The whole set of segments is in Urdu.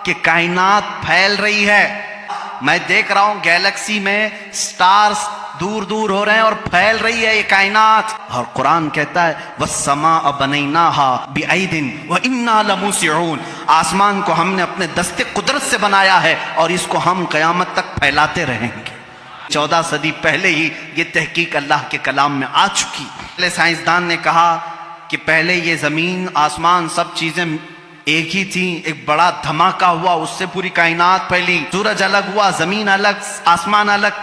کہ کائنات پھیل رہی ہے. میں دیکھ رہا ہوں گیلیکسی میں سٹارز دور دور ہو رہے ہیں اور پھیل رہی ہے یہ کائنات. اور قرآن کہتا ہے وَالسَّمَاءَ بَنَيْنَاهَا بِأَيْدٍ وَإِنَّا لَمُوسِعُونَ. آسمان کو ہم نے اپنے دستے قدرت سے بنایا ہے اور اس کو ہم قیامت تک پھیلاتے رہیں گے. 14 صدی پہلے ہی یہ تحقیق اللہ کے کلام میں آ چکی. پہلے سائنسدان نے کہا کہ پہلے یہ زمین آسمان سب چیزیں ایک ہی تھیں، ایک بڑا دھماکہ ہوا، اس سے پوری کائنات پھیلی، سورج الگ ہوا، زمین الگ، آسمان الگ.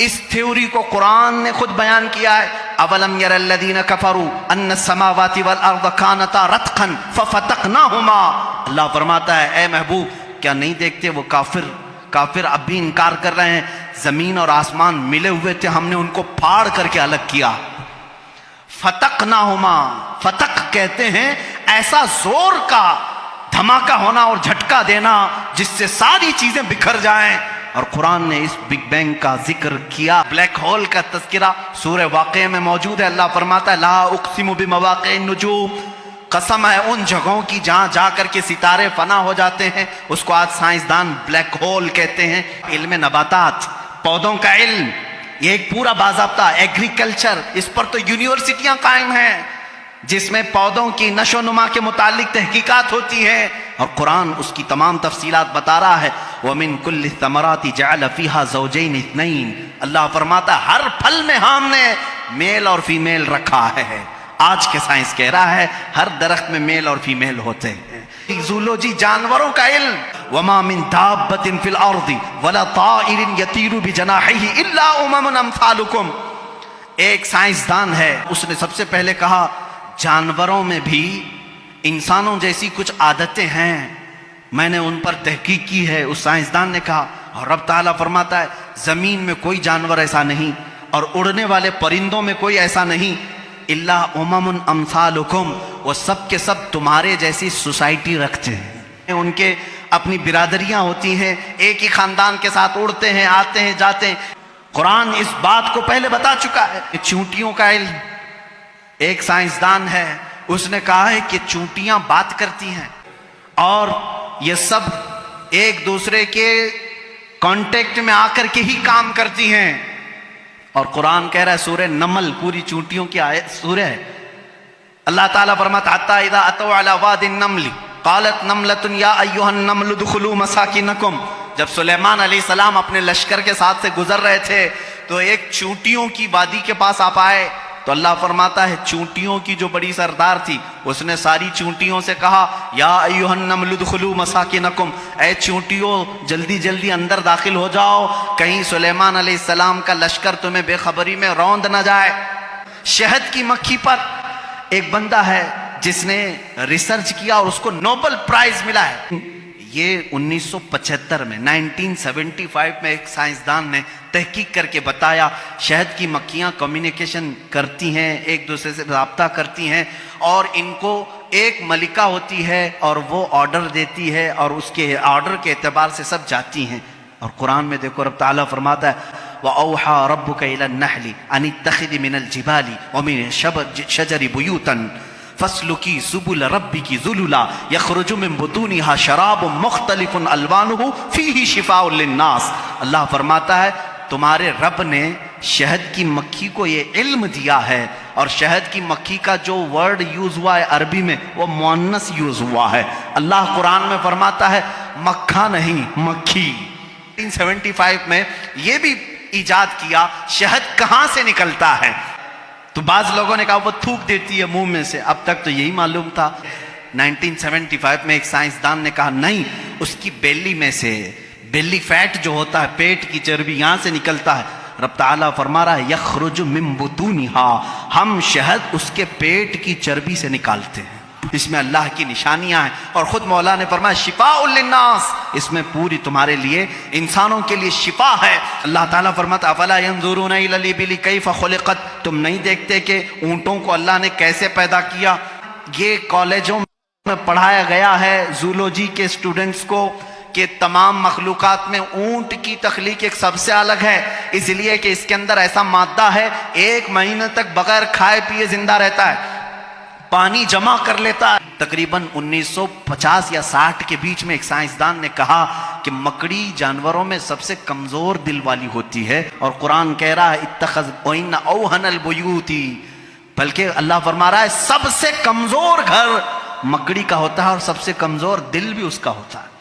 اس تھیوری کو قرآن نے خود بیان کیا ہے. اولم یر الذین کفروا ان السماوات والارض کانتا رتقا ففتقناہما. اللہ فرماتا ہے اے محبوب کیا نہیں دیکھتے وہ کافر اب بھی انکار کر رہے ہیں، زمین اور آسمان ملے ہوئے تھے، ہم نے ان کو پھاڑ کر کے الگ کیا. فتقناہما، فتق کہتے ہیں ایسا زور کا دھماکہ ہونا اور جھٹکا دینا جس سے ساری چیزیں بکھر جائیں. اور قرآن نے اس بگ بینگ کا ذکر کیا. بلیک ہول کا تذکرہ سورہ واقعہ میں موجود ہے. اللہ فرماتا ہے لا اقسم بمواقع النجوم، قسم ہے ان جگہوں کی جہاں جا کر کے ستارے فنا ہو جاتے ہیں. اس کو آج سائنسدان بلیک ہول کہتے ہیں. علم نباتات، پودوں کا علم، یہ ایک پورا باضابطہ ایگریکلچر، اس پر تو یونیورسٹیاں قائم ہیں جس میں پودوں کی نشو و نما کے متعلق تحقیقات ہوتی ہیں. اور قرآن اس کی تمام تفصیلات بتا رہا ہے. وَمِن كُلِّ الثَّمَرَاتِ جَعَلَ فِيهَا زَوْجَيْنِ اثْنَيْنِ. اللہ فرماتا ہے ہر پھل میں ہم نے میل اور فیمیل رکھا ہے. آج کے سائنس کہہ رہا ہے ہر درخت میں میل اور فیمیل ہوتے ہیں. زولوجی، جانوروں کا علم. وَمَا مِن دَابَّةٍ فِي الْأَرْضِ وَلَا طَائِرٍ يَطِيرُ بِجَنَاحِهِ إِلَّا أُمَمٌ أَمْثَالُكُمْ. ایک سائنسدان ہے، اس نے سب سے پہلے کہا جانوروں میں بھی انسانوں جیسی کچھ عادتیں ہیں، میں نے ان پر تحقیق کی ہے. اس سائنسدان نے کہا. اور رب تعالیٰ فرماتا ہے زمین میں کوئی جانور ایسا نہیں اور اڑنے والے پرندوں میں کوئی ایسا نہیں. الا امم امثالکم، وہ سب کے سب تمہارے جیسی سوسائٹی رکھتے ہیں، ان کے اپنی برادریاں ہوتی ہیں، ایک ہی خاندان کے ساتھ اڑتے ہیں، آتے ہیں، جاتے ہیں. قرآن اس بات کو پہلے بتا چکا ہے. چونٹیوں کا علم، ایک سائنسدان ہے، اس نے کہا ہے کہ چونٹیاں بات کرتی ہیں اور یہ سب ایک دوسرے کے کانٹیکٹ میں آ کر کے ہی کام کرتی ہیں. اور قرآن کہہ رہا ہے سورہ نمل پوری چونٹیوں کی سورہ ہے. اللہ تعالیٰ فرماتا حتی اذا اتوا علی واد النمل قالت نملۃ یا ایھا النمل ادخلوا مساکنکم. جب سلیمان علیہ السلام اپنے لشکر کے ساتھ سے گزر رہے تھے تو ایک چونٹیوں کی وادی کے پاس آپ آئے تو اللہ فرماتا ہے چونٹیوں کی جو بڑی سردار تھی اس نے ساری چونٹیوں سے کہا یا ایھا النمل ادخلوا مساکنکم، اے چونٹیوں جلدی جلدی اندر داخل ہو جاؤ، کہیں سلیمان علیہ السلام کا لشکر تمہیں بے خبری میں روند نہ جائے. شہد کی مکھی پر ایک بندہ ہے جس نے ریسرچ کیا اور اس کو نوبل پرائز ملا ہے. یہ 1975 میں 1975 میں ایک سائنسدان نے تحقیق کر کے بتایا شہد کی مکھیاں کمیونیکیشن کرتی ہیں، ایک دوسرے سے رابطہ کرتی ہیں اور ان کو ایک ملکہ ہوتی ہے اور وہ آرڈر دیتی ہے اور اس کے آرڈر کے اعتبار سے سب جاتی ہیں. اور قرآن میں دیکھو رب تعالیٰ فرماتا ہے وَأَوْحَى رَبُّكَ إِلَى النَّحْلِ أَنِ اتَّخِذِ مِنَ الْجِبَالِ وَمِنَ الشَّجَرِ بُيُوتًا فَاسْلُكِي سُبُلَ رَبِّكِ ذُلُلًا يَخْرُجُ مِن بُطُونِهَا شَرَابٌ مُخْتَلِفٌ أَلْوَانُهُ فِيهِ شِفَاءٌ لِلنَّاسِ. اللہ فرماتا ہے تمہارے رب نے شہد کی مکھی کو یہ علم دیا ہے اور شہد کی مکھی کا جو ورڈ یوز ہوا ہے عربی میں وہ مؤنث یوز ہوا ہے. اللہ قرآن میں فرماتا ہے مکھا نہیں مکھی. 1975 میں یہ بھی ایجاد کیا شہد کہاں سے نکلتا ہے. تو بعض لوگوں نے کہا وہ تھوک دیتی ہے منہ میں سے، اب تک تو یہی معلوم تھا. 1975 میں ایک سائنسدان نے کہا نہیں، اس کی بیلی میں سے، بیلی فیٹ جو ہوتا ہے پیٹ کی چربی یہاں سے نکلتا ہے. رب تعالیٰ فرما رہا ہے یخرج من بطونها، ہم شہد اس کے پیٹ کی چربی سے نکالتے ہیں. اس میں اللہ کی نشانیاں ہیں اور خود مولا نے فرمایا شفاء للناس، اس میں پوری تمہارے لیے انسانوں کے لیے شفا ہے. اللہ تعالیٰ فرماتا افلا ينظرون الى الابل كيف خلقت، تم نہیں دیکھتے کہ اونٹوں کو اللہ نے کیسے پیدا کیا. یہ کالجوں میں پڑھایا گیا ہے زولوجی کے اسٹوڈنٹس کو کہ تمام مخلوقات میں اونٹ کی تخلیق ایک سب سے الگ ہے، اس لیے کہ اس کے اندر ایسا مادہ ہے 1 مہینے تک بغیر کھائے پیے زندہ رہتا ہے. پانی جمع کر لیتا ہے۔ تقریباً 1950 یا 60 کے بیچ میں ایک سائنسدان نے کہا کہ مکڑی جانوروں میں سب سے کمزور دل والی ہوتی ہے، اور قرآن کہہ رہا ہے اتخذ وَإِنَّ أَوْهَنَ الْبُيُوتِ، بلکہ اللہ فرما رہا ہے سب سے کمزور گھر مکڑی کا ہوتا ہے اور سب سے کمزور دل بھی اس کا ہوتا ہے۔